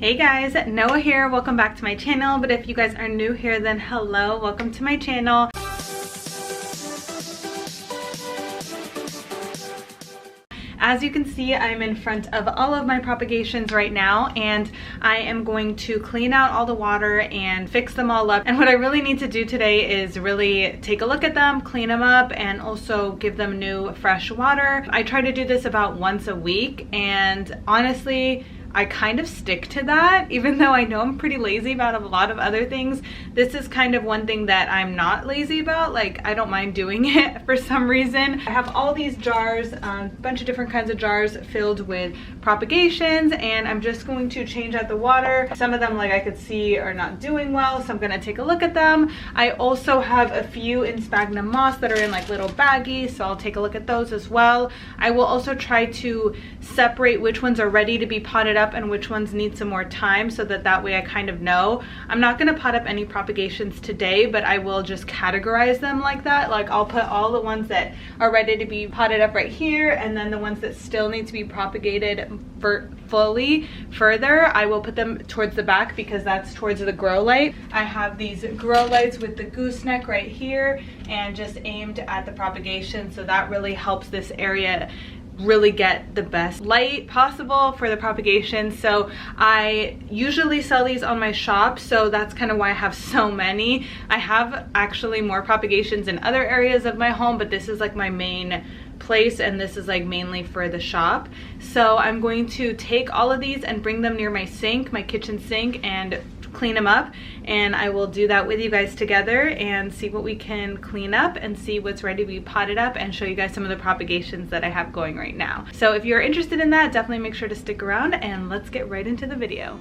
Hey guys, Noah here. Welcome back to my channel. But if you guys are new here, then hello, welcome to my channel. As you can see, I'm in front of all of my propagations right now, and I am going to clean out all the water and fix them all up. And what I really need to do today is really take a look at them, clean them up, and also give them new fresh water. I try to do this about once a week, and honestly, I kind of stick to that, even though I know I'm pretty lazy about a lot of other things. This is kind of one thing that I'm not lazy about. Like, I don't mind doing it for some reason. I have all these jars, a bunch of different kinds of jars filled with propagations, and I'm just going to change out the water. Some of them, like I could see, are not doing well, so I'm gonna take a look at them. I also have a few in sphagnum moss that are in like little baggies, so I'll take a look at those as well. I will also try to separate which ones are ready to be potted up and which ones need some more time, so that way I kind of know. I'm not going to pot up any propagations today, but I will just categorize them like that. Like, I'll put all the ones that are ready to be potted up right here, and then the ones that still need to be propagated fully further, I will put them towards the back because that's towards the grow light. I have these grow lights with the gooseneck right here and just aimed at the propagation, so that really helps this area really get the best light possible for the propagation. So I usually sell these on my shop, so that's kind of why I have so many. I have actually more propagations in other areas of my home, but this is like my main place, and this is like mainly for the shop. So I'm going to take all of these and bring them near my sink, my kitchen sink, and clean them up, and I will do that with you guys together and see what we can clean up and see what's ready to be potted up, and show you guys some of the propagations that I have going right now. So if you're interested in that, definitely make sure to stick around, and let's get right into the video.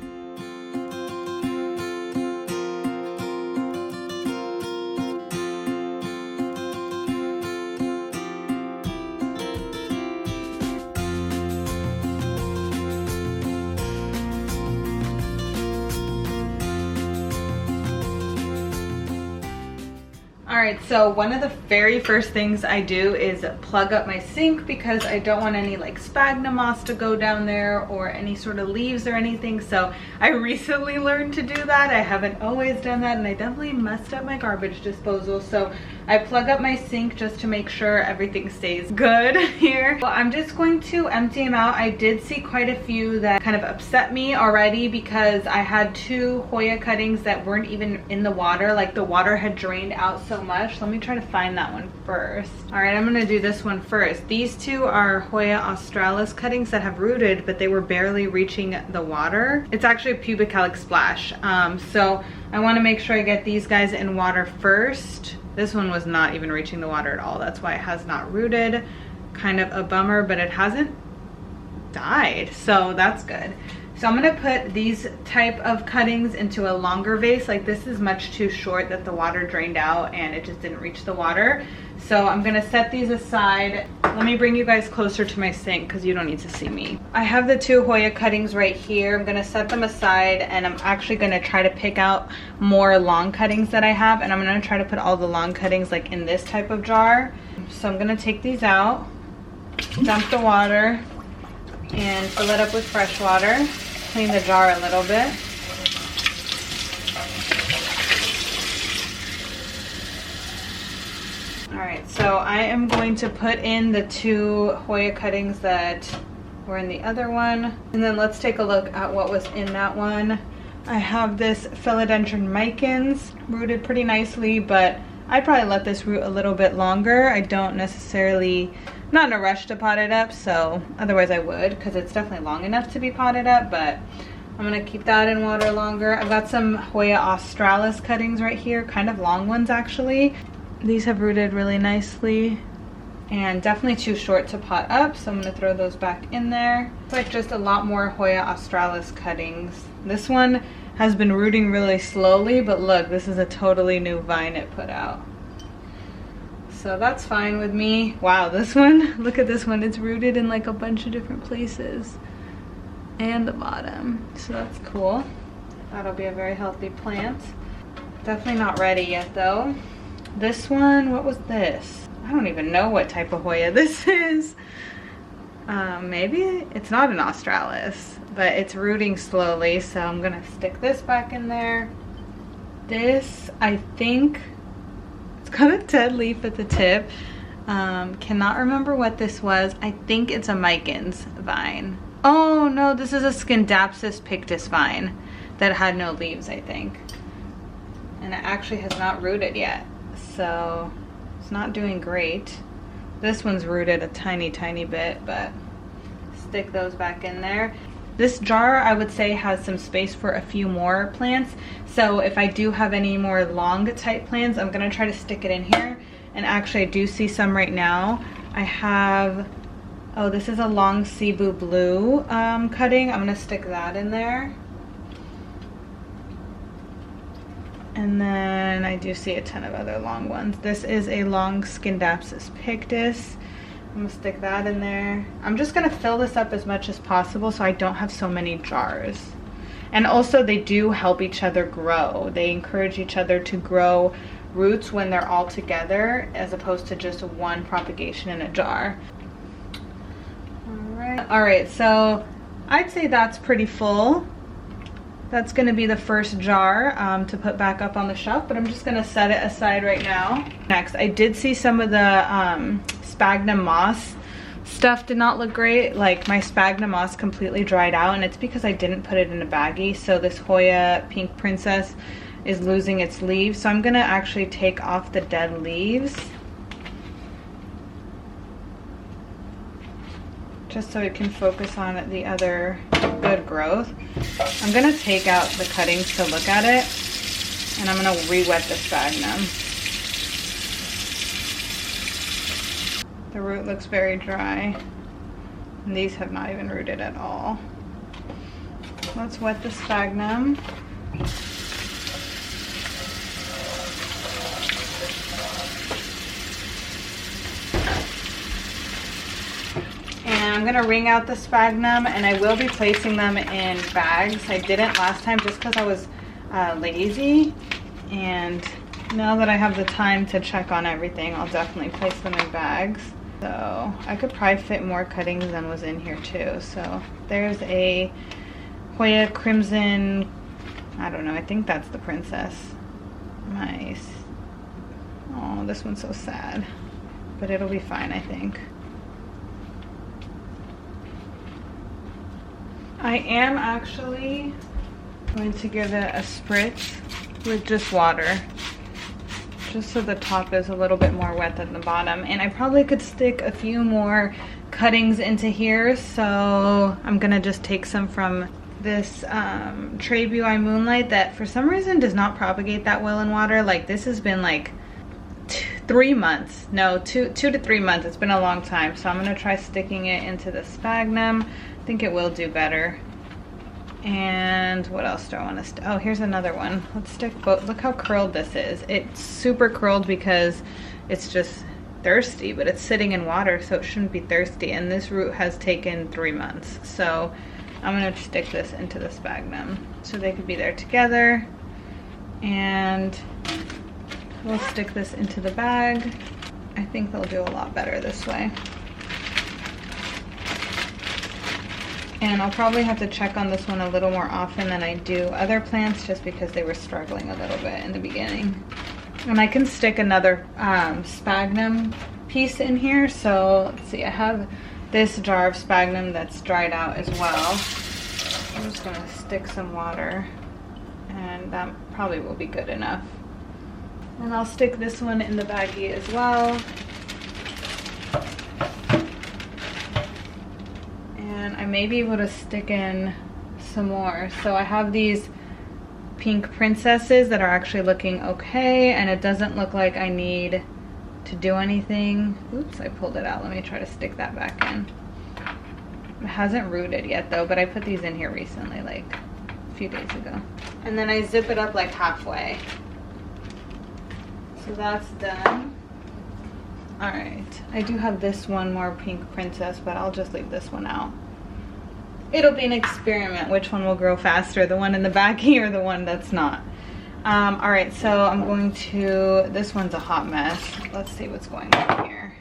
Alright, so one of the very first things I do is plug up my sink because I don't want any like sphagnum moss to go down there or any sort of leaves or anything. So I recently learned to do that. I haven't always done that, and I definitely messed up my garbage disposal. So I plug up my sink just to make sure everything stays good here. Well, I'm just going to empty them out. I did see quite a few that kind of upset me already because I had two Hoya cuttings that weren't even in the water. Like, the water had drained out so much. Let me try to find that one first. All right, I'm gonna do this one first. These two are Hoya australis cuttings that have rooted, but they were barely reaching the water. It's actually a pubic calyx splash. So I want to make sure I get these guys in water first. This one was not even reaching the water at all. That's why it has not rooted. Kind of a bummer, but it hasn't died, so that's good. So I'm gonna put these type of cuttings into a longer vase. Like, this is much too short that the water drained out and it just didn't reach the water. So I'm gonna set these aside. Let me bring you guys closer to my sink because you don't need to see me. I have the two Hoya cuttings right here. I'm gonna set them aside, and I'm actually gonna try to pick out more long cuttings that I have, and I'm gonna try to put all the long cuttings like in this type of jar. So I'm gonna take these out, dump the water, and fill it up with fresh water. Clean the jar a little bit. Alright, so I am going to put in the two Hoya cuttings that were in the other one. And then let's take a look at what was in that one. I have this philodendron micans rooted pretty nicely, but I'd probably let this root a little bit longer. I don't necessarily, not in a rush to pot it up, so otherwise I would, because it's definitely long enough to be potted up, but I'm gonna keep that in water longer. I've got some Hoya australis cuttings right here, kind of long ones actually. These have rooted really nicely and definitely too short to pot up, so I'm gonna throw those back in there. Like, just a lot more Hoya australis cuttings. This one has been rooting really slowly, but look, this is a totally new vine it put out. So that's fine with me. Wow, this one, look at this one. It's rooted in like a bunch of different places and the bottom. So that's cool. That'll be a very healthy plant. Definitely not ready yet though. This one, what was this? I don't even know what type of Hoya this is. Maybe it's not an australis. but it's rooting slowly, so I'm gonna stick this back in there. This, I think, it's got a dead leaf at the tip. Cannot remember what this was. I think it's a Micans vine. Oh no, this is a Scindapsus pictus vine that had no leaves, I think. And it actually has not rooted yet, so it's not doing great. This one's rooted a tiny bit, but stick those back in there. This jar, I would say, has some space for a few more plants. So if I do have any more long type plants, I'm gonna try to stick it in here. And actually I do see some right now. I have, oh, this is a long Cebu blue cutting. I'm gonna stick that in there. And then I do see a ton of other long ones. This is a long Scindapsus pictus. I'm gonna stick that in there. I'm just gonna fill this up as much as possible so I don't have so many jars. And also they do help each other grow. They encourage each other to grow roots when they're all together as opposed to just one propagation in a jar. All right, so I'd say that's pretty full. That's gonna be the first jar to put back up on the shelf, but I'm just gonna set it aside right now. Next, I did see some of the sphagnum moss stuff did not look great. Like my sphagnum moss completely dried out, and it's because I didn't put it in a baggie. So this Hoya Pink Princess is losing its leaves. So I'm gonna actually take off the dead leaves, just so it can focus on the other good growth. I'm gonna take out the cuttings to look at it, and I'm gonna re-wet the sphagnum. The root looks very dry, and these have not even rooted at all. Let's wet the sphagnum. And I'm gonna wring out the sphagnum, and I will be placing them in bags. I didn't last time just because I was lazy, and now that I have the time to check on everything, I'll definitely place them in bags. So I could probably fit more cuttings than was in here too. So there's a Hoya Crimson, I don't know, I think that's the princess. Nice. Oh, this one's so sad, but it'll be fine, I think. I am actually going to give it a spritz with just water, just so the top is a little bit more wet than the bottom. And I probably could stick a few more cuttings into here, so I'm gonna just take some from this Trebui Moonlight that for some reason does not propagate that well in water. Like this has been like 3 months, no, two to 3 months. It's been a long time. So I'm gonna try sticking it into the sphagnum. I think it will do better. And what else do I want to oh, here's another one. Let's stick both. Look how curled this is. It's super curled because it's just thirsty, but it's sitting in water, so it shouldn't be thirsty. And this root has taken 3 months. So I'm gonna stick this into the sphagnum so they could be there together. And we'll stick this into the bag. I think they'll do a lot better this way. And I'll probably have to check on this one a little more often than I do other plants, just because they were struggling a little bit in the beginning. And I can stick another sphagnum piece in here. So let's see, I have this jar of sphagnum that's dried out as well. I'm just gonna stick some water, and that probably will be good enough. And I'll stick this one in the baggie as well. And I may be able to stick in some more. So I have these pink princesses that are actually looking okay, and it doesn't look like I need to do anything. Oops, I pulled it out. Let me try to stick that back in. It hasn't rooted yet though, but I put these in here recently, like a few days ago. And then I zip it up like halfway. So that's done. All right, I do have this one more pink princess, but I'll just leave this one out. It'll be an experiment which one will grow faster, the one in the baggie or the one that's not. All right, so I'm going to, this one's a hot mess. Let's see what's going on here.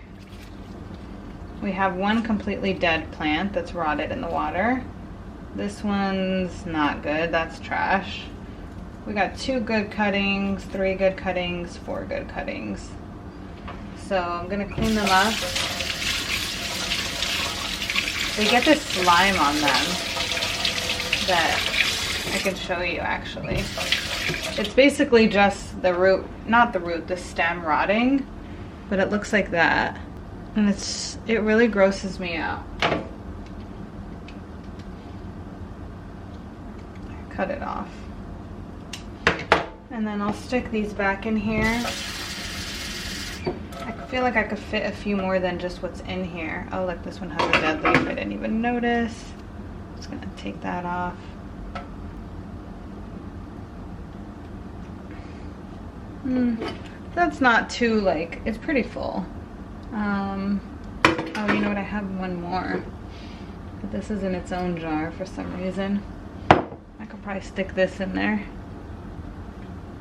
We have one completely dead plant that's rotted in the water. This one's not good, that's trash. We got 2 good cuttings, 3 good cuttings, 4 good cuttings. So I'm gonna clean them up. They get this slime on them that I can show you actually. It's basically just the root, not the root, the stem rotting, but it looks like that. And it really grosses me out. Cut it off. And then I'll stick these back in here. I feel like I could fit a few more than just what's in here. Oh look, this one has a dead leaf. I didn't even notice. Just gonna take that off. That's not too, like, it's pretty full. Oh, you know what, I have one more. But this is in its own jar for some reason. I could probably stick this in there.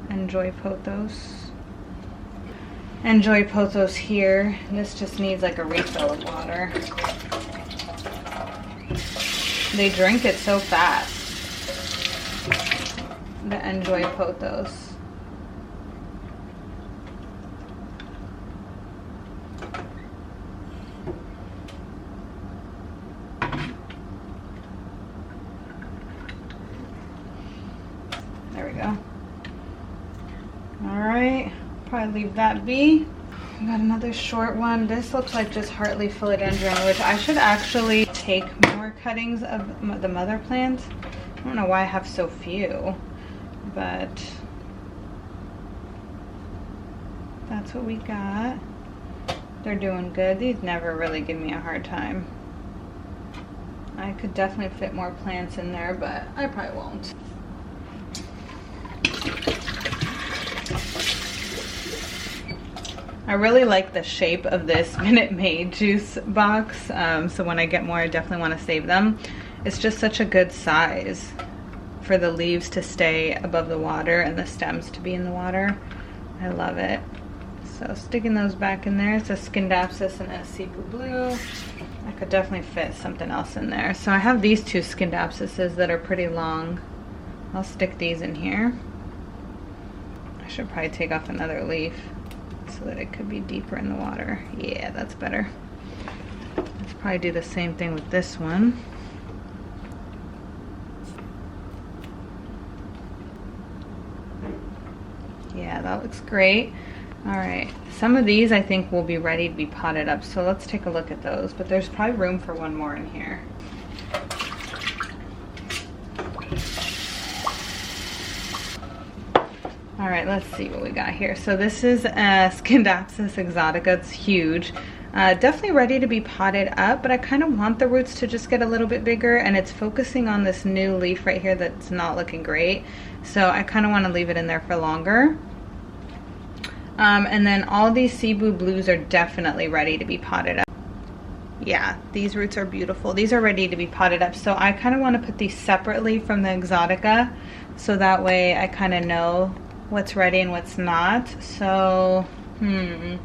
Enjoy pothos. Enjoy pothos here. This just needs like a refill of water. They drink it so fast. The enjoy pothos. There we go. Alright, probably leave that be. We got another short one. This looks like just Hartley philodendron, which I should actually take more cuttings of the mother plant. I don't know why I have so few, but that's what we got. They're doing good. These never really give me a hard time. I could definitely fit more plants in there, but I probably won't. I really like the shape of this Minute Maid juice box, so when I get more I definitely want to save them. It's just such a good size for the leaves to stay above the water and the stems to be in the water. I love it. So sticking those back in there. It's a Scindapsus and a Cebu Blue. I could definitely fit something else in there. So I have these 2 Scindapsuses that are pretty long. I'll stick these in here. I should probably take off another leaf so that it could be deeper in the water. Yeah, that's better. Let's probably do the same thing with this one. Yeah, that looks great. All right, some of these I think will be ready to be potted up, so let's take a look at those, but there's probably room for one more in here. All right, let's see what we got here. So this is a Scindapsus exotica. It's huge. Definitely ready to be potted up, but I kind of want the roots to just get a little bit bigger, and it's focusing on this new leaf right here that's not looking great. So I kind of want to leave it in there for longer. And then all these Cebu Blues are definitely ready to be potted up. Yeah, these roots are beautiful. These are ready to be potted up. So I kind of want to put these separately from the exotica, so that way I kind of know what's ready and what's not. So, need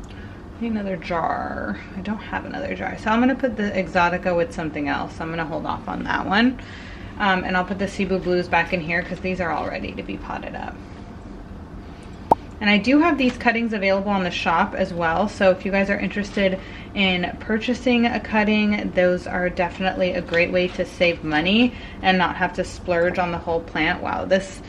another jar. I don't have another jar. So I'm gonna put the exotica with something else. I'm gonna hold off on that one. And I'll put the Cebu Blues back in here because these are all ready to be potted up. And I do have these cuttings available on the shop as well. So if you guys are interested in purchasing a cutting, those are definitely a great way to save money and not have to splurge on the whole plant. Wow, this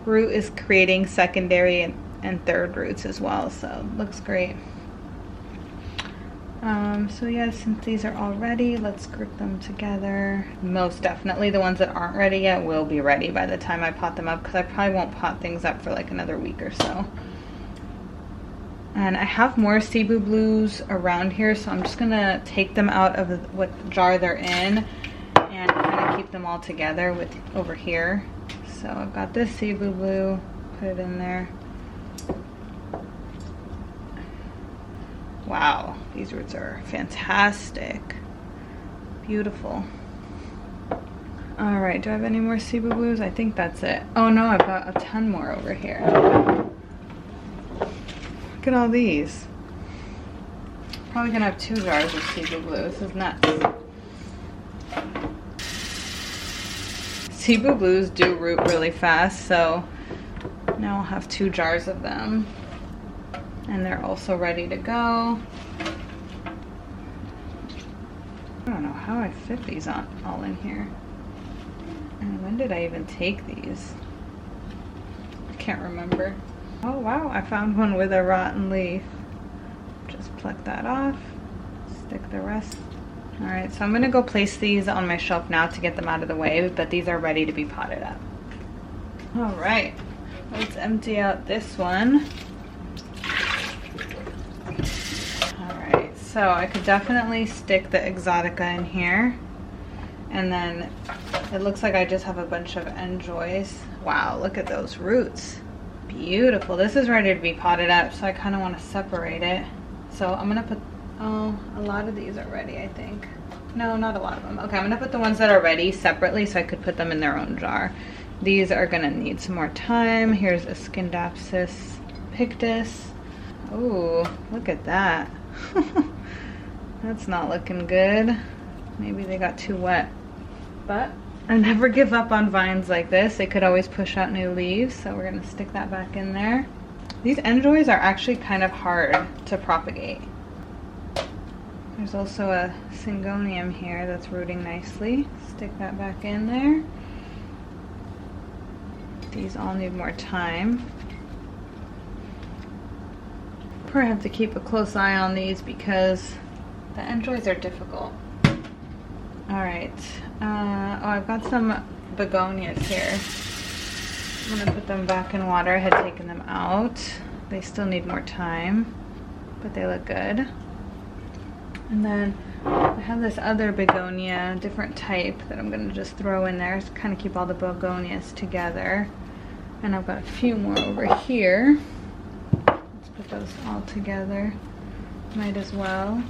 root is creating secondary and third roots as well, so looks great. So yeah, since these are all ready, let's group them together. Most definitely the ones that aren't ready yet will be ready by the time I pot them up, because I probably won't pot things up for like another week or so. And I have more Cebu Blues around here, so I'm just gonna take them out of what jar they're in and kind of keep them all together with over here. So I've got this Cebu Blue, put it in there. Wow, these roots are fantastic. Beautiful. All right, do I have any more Cebu Blues? I think that's it. Oh no, I've got a ton more over here. Look at all these. Probably gonna have 2 jars of Cebu Blue. This is nuts. Cebu blues do root really fast, so now I'll have 2 jars of them. And they're also ready to go. I don't know how I fit these all in here. And when did I even take these? I can't remember. Oh wow, I found one with a rotten leaf. Just pluck that off, stick the rest. All right, so I'm gonna go place these on my shelf now to get them out of the way, but these are ready to be potted up. All right, let's empty out this one. All right, so I could definitely stick the Exotica in here. And then it looks like I just have a bunch of enjoys. Wow, look at those roots. Beautiful. This is ready to be potted up, so I kind of want to separate it. So I'm gonna put, oh, a lot of these are ready, I think. No, not a lot of them. Okay, I'm gonna put the ones that are ready separately so I could put them in their own jar. These are gonna need some more time. Here's a Scindapsus pictus. Oh, look at that. That's not looking good. Maybe they got too wet. But I never give up on vines like this. They could always push out new leaves, so we're gonna stick that back in there. These enjoys are actually kind of hard to propagate. There's also a Syngonium here that's rooting nicely. Stick that back in there. These all need more time. Probably have to keep a close eye on these because the enjoys are difficult. All right, oh, I've got some begonias here. I'm gonna put them back in water. I had taken them out. They still need more time, but they look good. And then I have this other begonia, different type, that I'm gonna just throw in there to kind of keep all the begonias together. And I've got a few more over here. Let's put those all together. Might as well.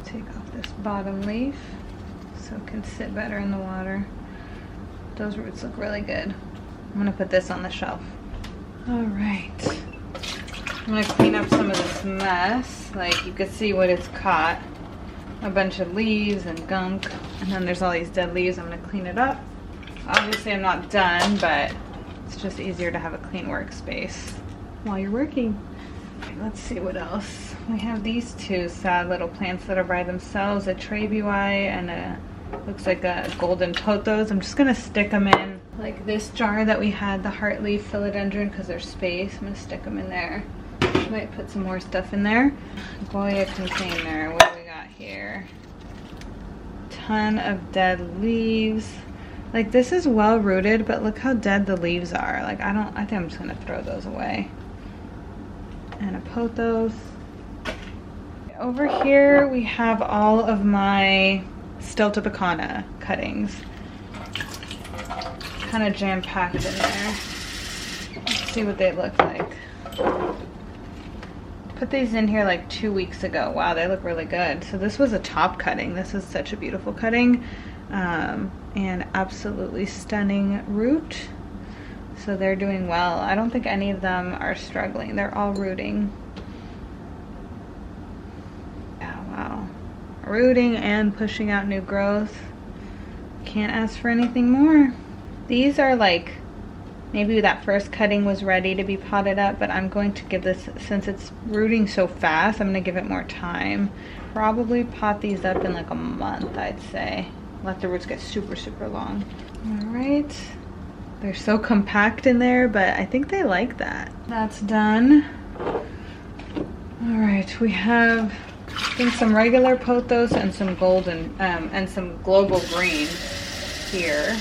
Take off this bottom leaf so it can sit better in the water. Those roots look really good. I'm gonna put this on the shelf. All right. I'm gonna clean up some of this mess. Like, you can see what it's caught. A bunch of leaves and gunk, and then there's all these dead leaves. I'm gonna clean it up. Obviously I'm not done, but it's just easier to have a clean workspace while you're working. Okay, let's see what else. We have these 2 sad little plants that are by themselves, a Trabui and a, looks like a golden pothos. I'm just gonna stick them in like this jar that we had, the heartleaf philodendron, because there's space. I'm gonna stick them in there. Might put some more stuff in there. Goya container, what do we got here? Ton of dead leaves. Like, this is well rooted, but look how dead the leaves are. Like, I think I'm just gonna throw those away. And a pothos. Over here we have all of my Stiltopicana cuttings. Kind of jam-packed in there. Let's see what they look like. Put these in here like 2 weeks ago. Wow, they look really good. So this was a top cutting. This is such a beautiful cutting. And absolutely stunning root. So they're doing well. I don't think any of them are struggling. They're all rooting. Yeah, wow. Rooting and pushing out new growth. Can't ask for anything more. These are like, maybe that first cutting was ready to be potted up, but I'm going to give this, since it's rooting so fast, I'm gonna give it more time. Probably pot these up in like a month, I'd say. Let the roots get super, super long. All right. They're so compact in there, but I think they like that. That's done. All right, we have, I think, some regular pothos and some golden, and some global green here.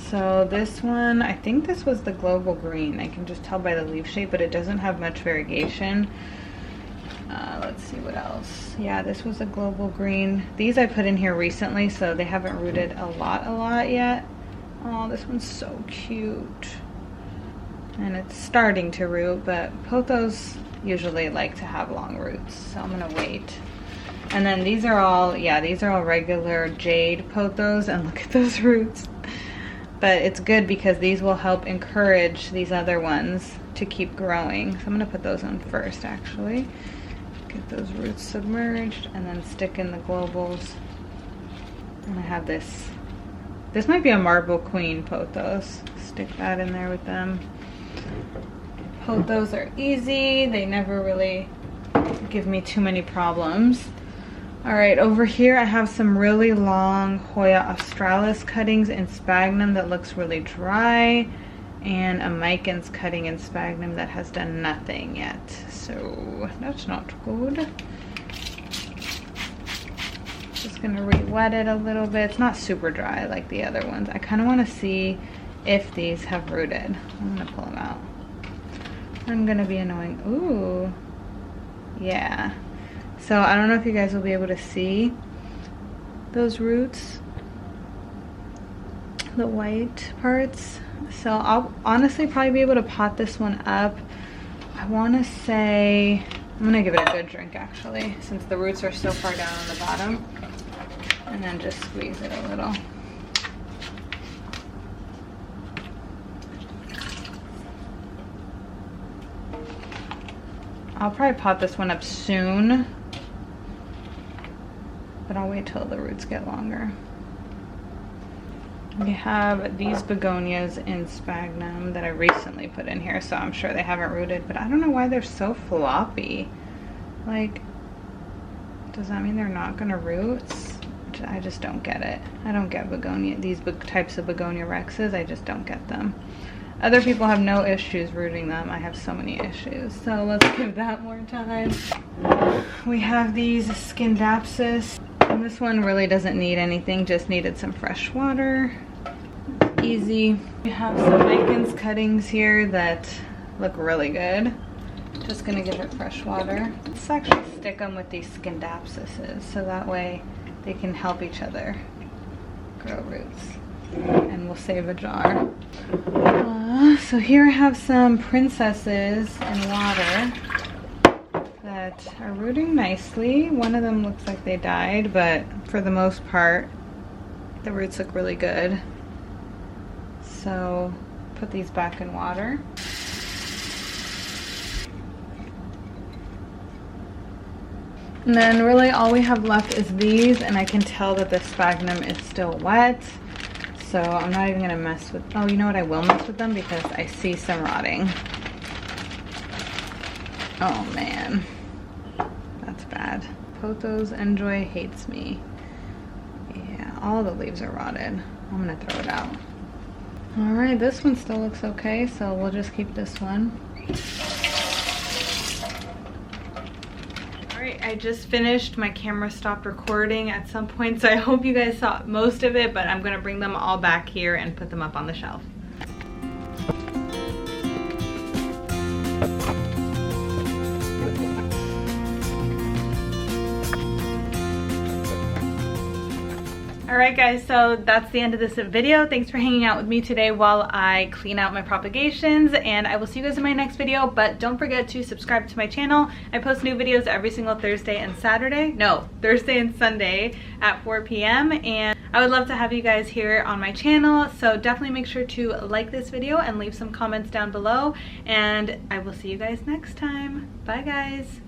So this one, I think this was the global green. I can just tell by the leaf shape, but it doesn't have much variegation. Let's see what else. Yeah, this was a global green. These I put in here recently, so they haven't rooted a lot yet. Oh, this one's so cute. And it's starting to root, but pothos usually like to have long roots, so I'm gonna wait. And then these are all, yeah, these are all regular jade pothos, and look at those roots. But it's good because these will help encourage these other ones to keep growing. So I'm gonna put those on first, actually. Get those roots submerged and then stick in the globals. And I have this. This might be a marble queen pothos. Stick that in there with them. Pothos are easy. They never really give me too many problems. All right, over here I have some really long Hoya australis cuttings in sphagnum that looks really dry, and a Micans cutting in sphagnum that has done nothing yet. So that's not good. Just gonna re-wet it a little bit. It's not super dry like the other ones. I kind of want to see if these have rooted. I'm gonna pull them out. I'm gonna be annoying. Ooh, yeah. So I don't know if you guys will be able to see those roots, the white parts. So I'll honestly probably be able to pot this one up. I want to say, I'm gonna give it a good drink actually, since the roots are so far down on the bottom. And then just squeeze it a little. I'll probably pot this one up soon, but I'll wait till the roots get longer. We have these begonias in sphagnum that I recently put in here, so I'm sure they haven't rooted, but I don't know why they're so floppy. Like, does that mean they're not gonna root? I just don't get it. I don't get begonia, these types of begonia rexes, I just don't get them. Other people have no issues rooting them. I have so many issues. So let's give that more time. We have these Scindapsus. And this one really doesn't need anything, just needed some fresh water. Easy. We have some Micans cuttings here that look really good. Just gonna give it fresh water. Let's actually stick them with these Scindapsuses so that way they can help each other grow roots. And we'll save a jar. So here I have some princesses in water that are rooting nicely. One of them looks like they died, but for the most part, the roots look really good. So put these back in water. And then really all we have left is these, and I can tell that the sphagnum is still wet. So I'm not even gonna mess with, oh, you know what, I will mess with them because I see some rotting. Oh man, that's bad. Pothos Enjoy hates me. Yeah, all the leaves are rotted. I'm gonna throw it out. All right, this one still looks okay, so we'll just keep this one. I just finished. My camera stopped recording at some point, so I hope you guys saw most of it, but I'm gonna bring them all back here and put them up on the shelf. Alright guys, so that's the end of this video. Thanks for hanging out with me today while I clean out my propagations, and I will see you guys in my next video, but don't forget to subscribe to my channel. I post new videos every single Thursday and Saturday. No, Thursday and Sunday at 4 p.m. and I would love to have you guys here on my channel, so definitely make sure to like this video and leave some comments down below, and I will see you guys next time. Bye guys!